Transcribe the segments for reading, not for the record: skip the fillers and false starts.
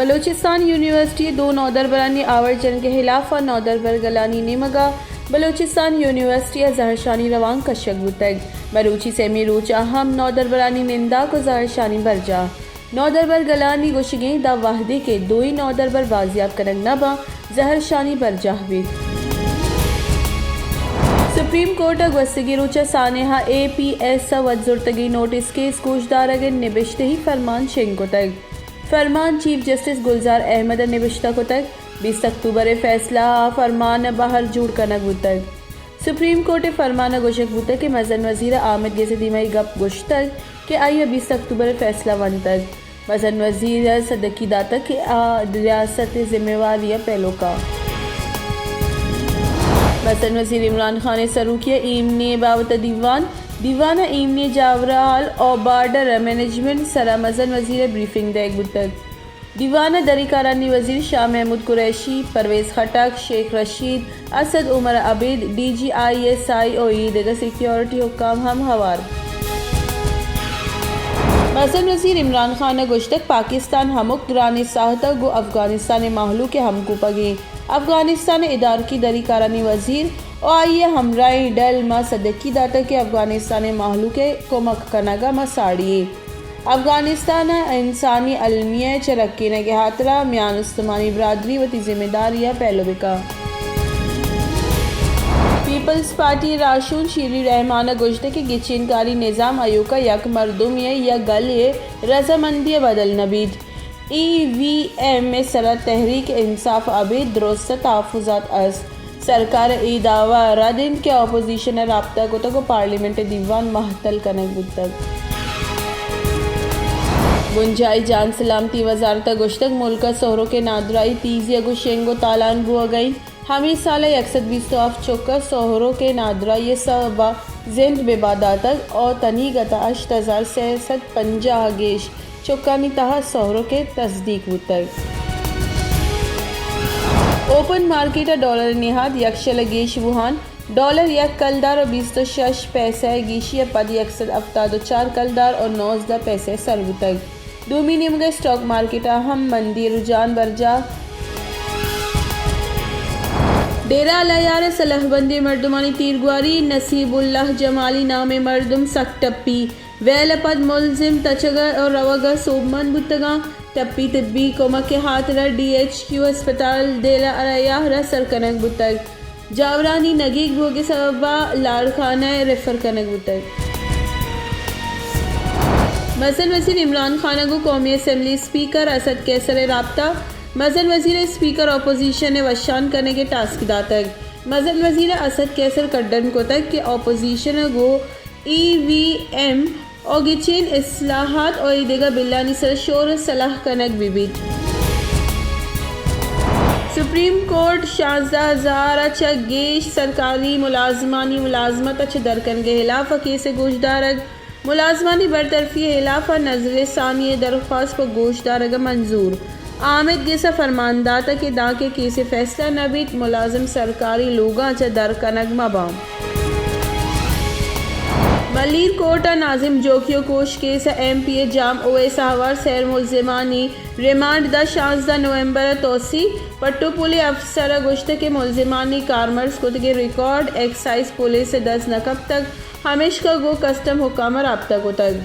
Balochistan university दो नौदरबरानी aversion के खिलाफ नौदरबर गलानी नेमगा बलूचिस्तान यूनिवर्सिटी जहरशानी रवांग कशक बुतग बलूची सेमी रोच अहम नौदरबरानी निंदा को जहरशानी बरजा नौदरबर गलानी गुशगे दा वाहदे के दोई नौदरबर बाजियाब करंग नबा जहरशानी बरजा हुई। सुप्रीम कोर्ट वस्तगी रोचा सानेहा APS वजुर्तगी नोटिस के स्कूशदार अगे निबिश्ते ही फरमान शेंको तक फरमान चीफ जस्टिस गुलजार अहमद निबिश्ता को तक 20 अक्टूबर फैसला फरमान बाहर जुड़ कनक बुतक सुप्रीम कोर्ट फरमान गोशक बुतक के मजन वजीर आमिद गेसे दिमाई गप गुश्तक के आइए 20 अक्टूबर फैसला वन तक मजन वजीर सदकी दातक के रियासत जिम्मेवारी पहलों का मसन वजीर इमरान खान सरू किया इमने बावत दीवाना इमने जावराल और बार्डर मैनेजमेंट सरा मजन वजीर ब्रीफिंग देग बुतक दीवाना दरीकारानी वजीर शाह महमूद कुरैशी परवेज़ खटक शेख रशीद असद उमर आबिद DGISI और ईद सिक्योरिटी हुक्म हम हवार मसन वजीर इमरान खान गुश्तक पाकिस्तान हमुक दुरानी साहता गो अफगानिस्तान माहलू के हमको पगे अफगानिस्तान इदार की दरीकारानी वजीर और आइए हमराई डल मा सदकी दाता के अफगानिस्तान माहलू के कोमक कनागा मा साड़िए अफगानिस्तान इंसानी अलमिया चरक्की ने के हाथरा म्यान उस्मानी बरादरी वती जिम्मेदारियाँ पहलो बिका पीपल्स पार्टी राशून शीरी रहमान गुश्ते के गिचिनकारी निज़ाम आयोग का यक मरदुम या गल ये रजामंदी बदल नबीद EVM में सरा तहरीक इंसाफ अभी दुरुस्त तहफ़्फ़ुज़ात अस सरकार ई दावा रदिन के अपोजिशन राब्ता को तो पार्लियामेंट दीवान महतल कनक बुतक गुंजाई जान सलामती वजारत गुश्तक मुल्क शहरों के नादराई तीजिया गुशेंगो तालान बुआ गई हमी साल 120 आफ चौकर शहरों के नादरा ये सबा जिंद बेबादातक और तनी गता 8050 गेश चौकानी तहा शहरों के तस्दीक बुतक ओपन मार्केट डॉलर निहाद यक्षल गेश वुहान डॉलर यक कलदार और 26 पैसे गीशी पद यकसद अफ्ताद 4 कलदार और 19 पैसे सरबुतक दोमिनियम के स्टॉक मार्केट अहम मंदी रुझान बरजा डेरा अलयार सलहबंदी मर्दुमानी तीरगुआरी नसीबुल्लाह जमाली नामे मर्दुम सक्टप्पी वेलपद मुलजिम तचगर और रवगा सोबमन बुतगा टप्पी तिब्बी कोमा के हाथरा DHQ अस्पताल डेरा अलयार सरकनक बुतक जावरानी नगीक भोगे सबा लाड़खाना रेफर कनक बुतक मजन वजीर इमरान खान को कौमी असम्बली स्पीकर असद कैसर राब्ता मजन वजीर स्पीकर अपोजिशन ने वशान करने के टास्क दातक मजन वजीर असद कैसर कड्डन को तक के अपोजिशन को EVM और गिचेन इस्लाहात और ईदेगा बिल्लानी सर शोर सलाह कनक विविध सुप्रीम कोर्ट शाहजहां अच्छा गेश सरकारी मुलाजमानी मुलाजमत अच्छे दरकन के खिलाफ केस गोशदारग मुलाजमानी बरतरफी खिलाफ नजर सानी दरख्वास्त पर गोशदारग मंजूर आमिद गेसा फरमानदाता के दाके केस फैसला नबीत मुलाजिम सरकारी लोगा च दरकनग मबाम मलीर कोर्ट नाजिम जोखियो कोश केस MPA जाम ओएस हवार सैर मुलजिमानी remand the 16 November तोसी pattu police अफसर गुश्त के मुलजिमानी कारमर्स खुद के रिकॉर्ड एक्साइज पुलिस से 10 नकब तक हमेश का गो कस्टम हुकाम राब्ता को तक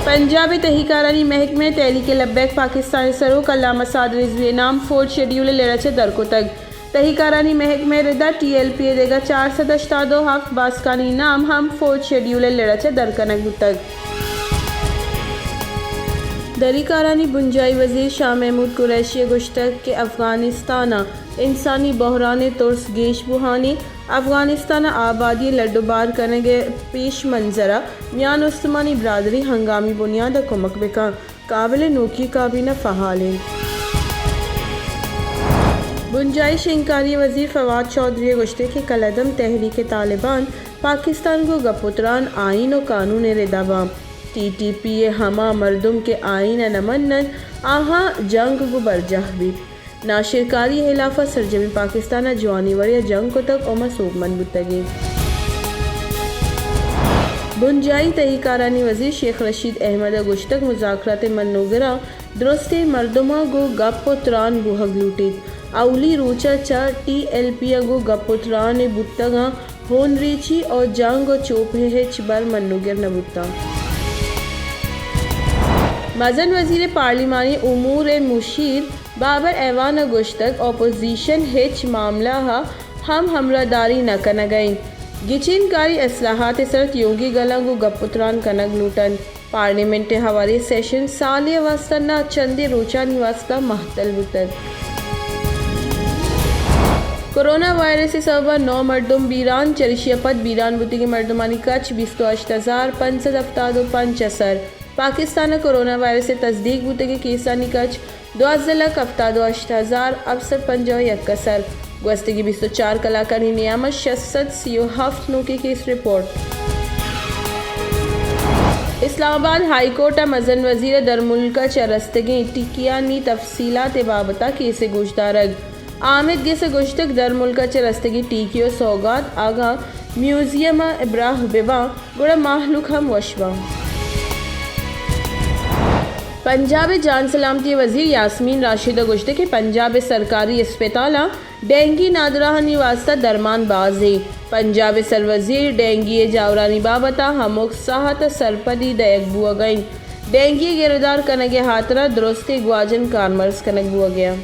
पंजाबी तहकीकारानी महकमे तहलीक लब्बैक पाकिस्तानी सरू कल्लामा साद रिजवी नाम 4 शेड्यूल लेरचे दर को तक तहकीकारानी महकमे रिदा TLPA देगा 482 हफ्त बास्कानी नाम हम 4 शेड्यूल लेरचे दर कनक तक दरीकारानी बुंजाई वजीर शाह महमूद कुरैशी गुश्तक के अफगानिस्तान इंसानी बहरान तुर्स गेश बुहानी अफगानिस्तान आबादी लड्डुबार करने के पेश मंजरा म्यान उस्मानी बरादरी हंगामी बुनियाद कुमक बेका काबिल नोकी काबीना फ़हाल बुंजाई शिंकारी वजीर फवाद चौधरी गुश्ते के कलदम तहरीक तालिबान पाकिस्तान को गपुतरान आइन और कानून रिदावा TTPA हमा मर्दुम के आइन नमन्नन आहा जंग को बरजाह भी नाशिरकारी खिलाफा सरजमी पाकिस्तान जवानी वरिया जंग को तक ओमा सोबमन बुतगी बुंजाई तहीकारानी वजीर शेख रशीद अहमद गुश्तक मुज़ाकरात मनोगरा दुरुस्ते मरदमा गो गप्पोत्रान बुहग लूटित आउली रोचा चा TLP गो गप्पोत्रान बुत्तगा होन रेची और जांग चोपे हेच बर मनोगर नबुत्ता मजन वजीर पार्लिमानी उमूर मुशीर बाबर ऐवान गुश्तक अपोजिशन हेच मामला हम हमरादारी न कन गई गिचिनकारी असलाहत सरत योगी गलंगु गपुत्रान कनग लूटन पार्लियामेंट हवाले सेशन सालिया वास्ता न चंदे रोचा निवास्ता महतल बुतन कोरोना वायरस से सबब 9 मरदम बीरान चरिशियापत बीरान बुती के मरदमानी कच 28,575 असर पाकिस्तान कोरोना वायरस से तस्दीक बुते के केसानी कच 2,78,551 असर गस्तगी 24 कलाकारी नियामत 607 नो के case report Islamabad high court मजन वजीर दरमुल्का चरस्तगी टिकियानी तफसीलात बाबता केस गुश्तारग आमिद गेस गुश्तक दरमुल्का चरस्तगी टीकियो सौगात आगा म्यूजियम इब्राह बिवा गुड़ा माहलुक हम वशवा पंजाब जान सलामती वजीर यास्मीन राशिद गुश्त के पंजाब सरकारी अस्पताल डेंगी नादराहानी वास्ता दरमान बाजे पंजाब सर वजीर डेंगी जावरानी बाबता हमोक साहत सरपदी दयक बुआ गई डेंगी गिरदार कनगे हाथरा दुरुस्ते ग्वाजन कारमर्स कनक बुआ गया।